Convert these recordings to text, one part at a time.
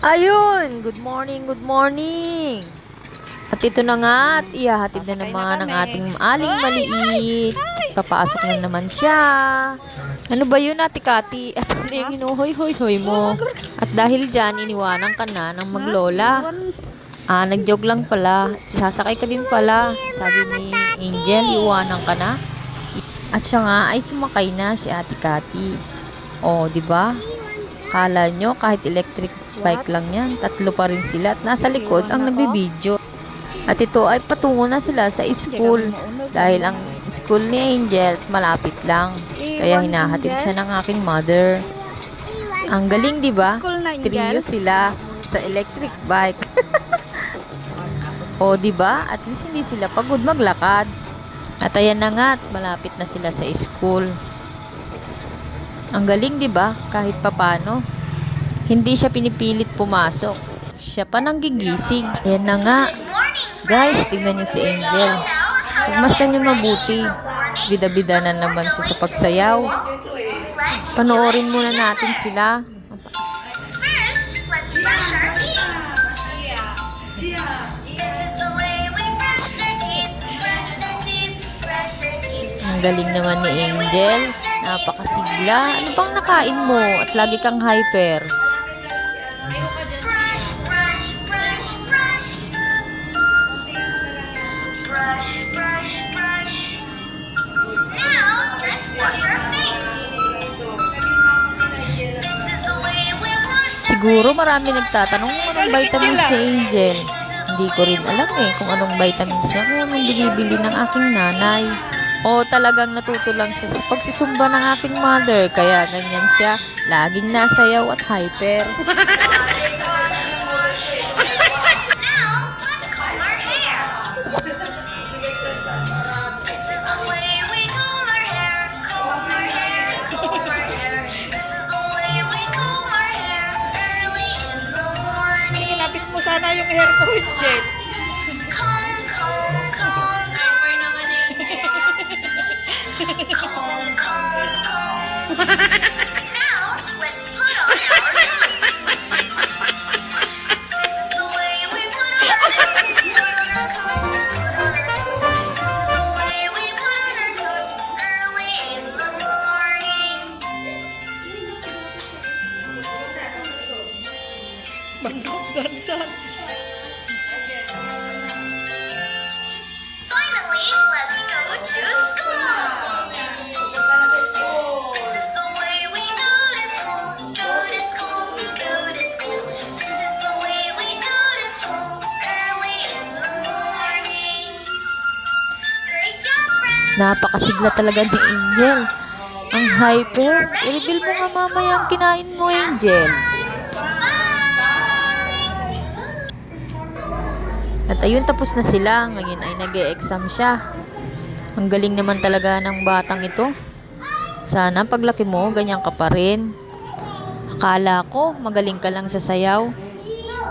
Ayun, good morning, good morning. At ito na nga, at ihahatid na Sasakay na naman ang kami. ating aling maliit. Papasok na naman siya. Ano ba yun, Ate Kati? At ano yung Ha? hinuhoy-hoy-hoy mo? At dahil dyan, iniwanan ka na ng maglola. Nag-joke lang pala. Sasakay ka din pala. Sabi ni Angel, iwanan ka na. At siya nga ay sumakay na si Ate Kati. Oh, di ba? Kala nyo kahit electric bike lang yan, tatlo pa rin sila at nasa likod ang nagbibideo. At ito ay patungo na sila sa school dahil ang school ni Angel malapit lang. Kaya hinahatid siya ng aking mother. Ang galing, di ba? School na, Angel? Trio sila sa electric bike. O, di ba? At least hindi sila pagod maglakad. At ayan na nga, at malapit na sila sa school. Ang galing, di ba? Kahit papano. Hindi siya pinipilit pumasok. Siya pa nang gigising. Ayan na nga. Guys, tingnan niyo si Angel. Pagmasdan niyo mabuti. Bida-bida na naman siya sa pagsayaw. Panoorin muna natin sila. First, let's brush our teeth. This is the way we brush our teeth. Brush our teeth. Brush our teeth. Ang galing naman ni Angel. Napakasigla. Ano bang nakain mo? At lagi kang hyper. Brush, brush, brush, brush. Brush, brush, brush. Now, let's wash our face. This is the way we wash our Siguro marami nagtatanong kung anong vitamins si Angel. Hindi ko rin alam kung anong vitamins niya kung anong binibili ng aking nanay. O talagang natuto lang siya sa pagsusumba ng aking mother. Kaya ganyan siya. Laging nasayaw at hyper. Now, let's comb our hair. This is the way we comb our hair. Comb our hair, comb our hair. This is the way we comb our hair early in the morning. Kinapit mo sana yung hair ko, Angel. Comb, comb, comb. Comb, comb, comb. Now, let's put on our coats. This is the way we put on our coats. Put on our coats. Put on our coats. This is the way we put on our coats early in the morning. Magdansan. Finally, let's go to school. This is the way we go to school. Go to school. Go to school. This is the way we go to school early in the morning. Great job, friends. Napakasigla talaga ni Angel. Ang hyper. I-reveal mo nga mamaya ang kinain mo, Angel. At ayun, tapos na sila. Ngayon ay nag-e-exam siya. Ang galing naman talaga ng batang ito. Sana paglaki mo, ganyan ka pa rin. Akala ko, magaling ka lang sa sayaw.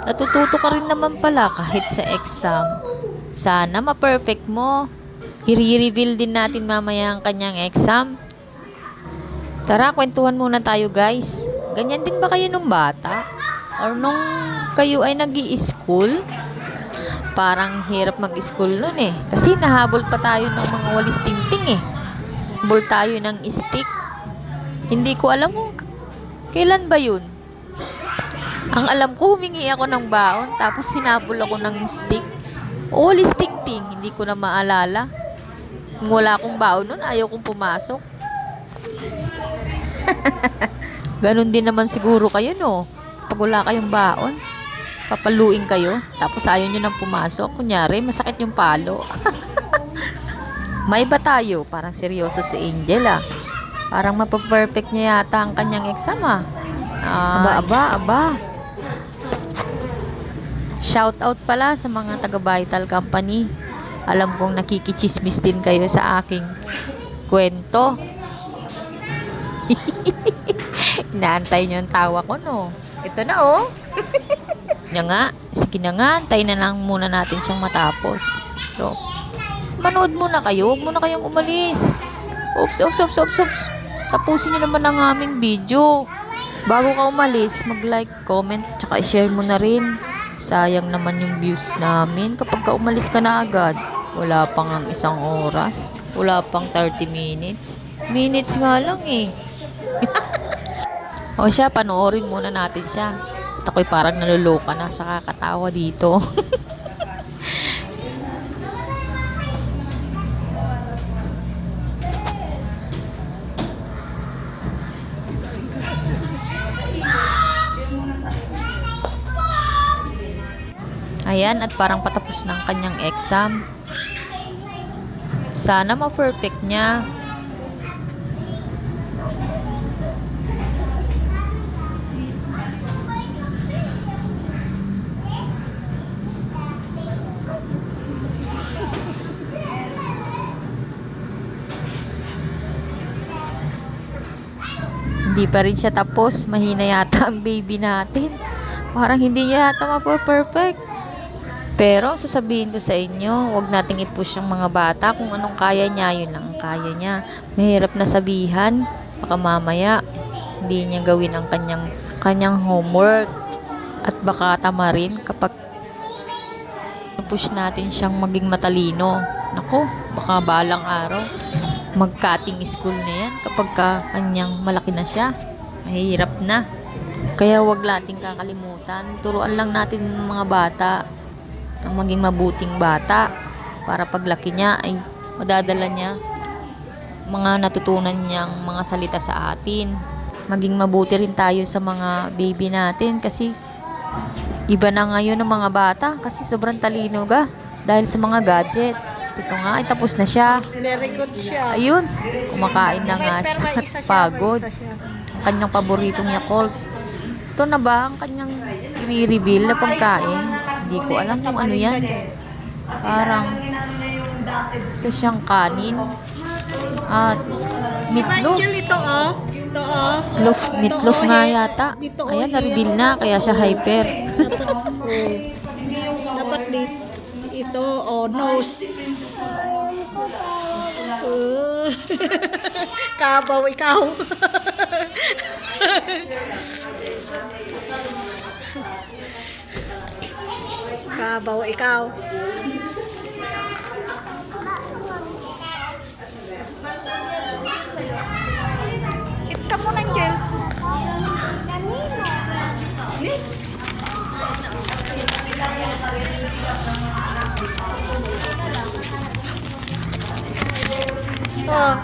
Natututo ka rin naman pala kahit sa exam. Sana ma-perfect mo. I-reveal din natin mamaya ang kanyang exam. Tara, kwentuhan muna tayo, guys. Ganyan din ba kayo nung bata? Or nung kayo ay nag-i-school? Parang hirap mag-school nun Kasi nahabol pa tayo ng mga walis tingting Habol tayo ng stick. Hindi ko alam kung kailan ba yun. Ang alam ko, humingi ako ng baon, tapos hinabol ako ng stick. O walis tingting, hindi ko na maalala. Kung wala akong baon nun, ayaw kong pumasok. Ganon din naman siguro kayo, no? Pag wala kayong baon, papaluin kayo, tapos ayaw nyo nang pumasok. Kunyari, masakit yung palo. May iba tayo, parang seryoso si Angel Parang mapaperfect niya yata ang kanyang exam Aba. Shout out pala sa mga taga Vital Company. Alam kong nakikichismis din kayo sa aking kwento. Inaantay nyo ang tawa ko, no? Ito na, sige na nga, antayin na lang muna natin siyang matapos. So, manood muna kayo, huwag muna kayong umalis. Oops. Tapusin nyo naman ang aming video. Bago ka umalis, mag-like, comment, tsaka i-share mo na rin. Sayang naman yung views namin kapag ka umalis ka na agad. Wala pang ang isang oras. Wala pang 30 minutes. Minutes nga lang eh. O siya, panoorin muna natin siya. At ako'y parang naluloka na sa kakatawa dito. Ayan, at parang patapos ng kanyang exam. Sana ma-perfect niya. Hindi pa rin siya tapos. Mahina yata ang baby natin. Parang hindi niya yata ma-perfect. Pero sasabihin ko sa inyo, huwag nating i-push ang mga bata. Kung anong kaya niya, yun lang ang kaya niya. Mahirap na sabihan. Baka mamaya, hindi niya gawin ang kanyang homework. At baka tama rin kapag push natin siyang maging matalino. Nako, baka balang araw mag-cutting school na yan kapag kanyang malaki na siya. Mahirap na. Kaya huwag nating kakalimutan. Turuan lang natin ng mga bata ang maging mabuting bata para paglaki niya ay madadala niya mga natutunan niyang mga salita sa atin. Maging mabuti rin tayo sa mga baby natin kasi iba na ngayon ng mga bata kasi sobrang talino ga dahil sa mga gadget. Ito nga ay tapos na siya. Very good siya. Ayun, kumakain na nga siya at pagod. Ang kanyang paboritong Yakult. Ito na ba ang kanyang i-reveal na pagkain? Hindi ko alam kung ano yan. Parang sa siyang kanin at meatloaf. Angel, ito oh. Ito oh. Meatloaf nga yata. Ayan, na-reveal na kaya siya hyper. Dapat this. Ito oh, nose. Kabaw ikaw. Kabaw ikaw. Ito mo ng gel. Oh.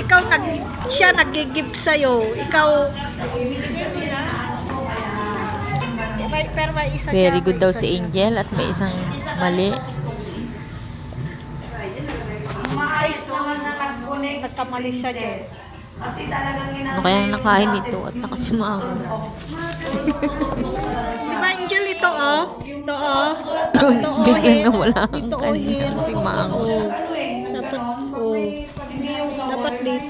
Ikaw siya nag-give sa'yo. Ikaw pero may isa siya. Very good daw si Angel at may isang mali. Maayos naman na nagkamali siya, Jess. Ano kaya nakain ito at nakasimango? Di ba, Angel, ito oh? Ito oh. Ito oh, Bigyan na wala ang Ito oh, kanya nakasimango. Dapat, oh. Dapat this.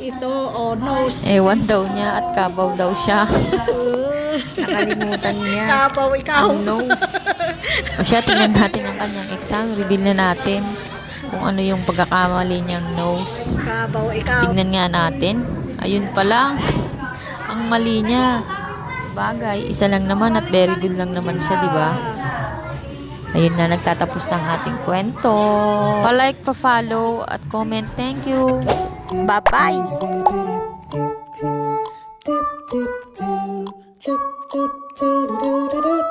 Ito oh, nose. Ewan daw niya at kabaw daw siya. Nakalimutan niya. Kabaw ikaw. Ang nose. O siya, tingnan natin ang kanyang exam. Reveal na natin kung ano yung pagkakamali niyang nose. Kabaw ikaw. Tingnan nga natin. Ayun pala. Ang mali niya. Bagay, isa lang naman at very good lang naman siya, di ba? Ayun na, nagtatapos ng ating kwento. Pa-like, pa-follow, at comment. Thank you. Bye-bye! Tip, tip, tip, tip, tip, tip, tip, tip, tip, tip.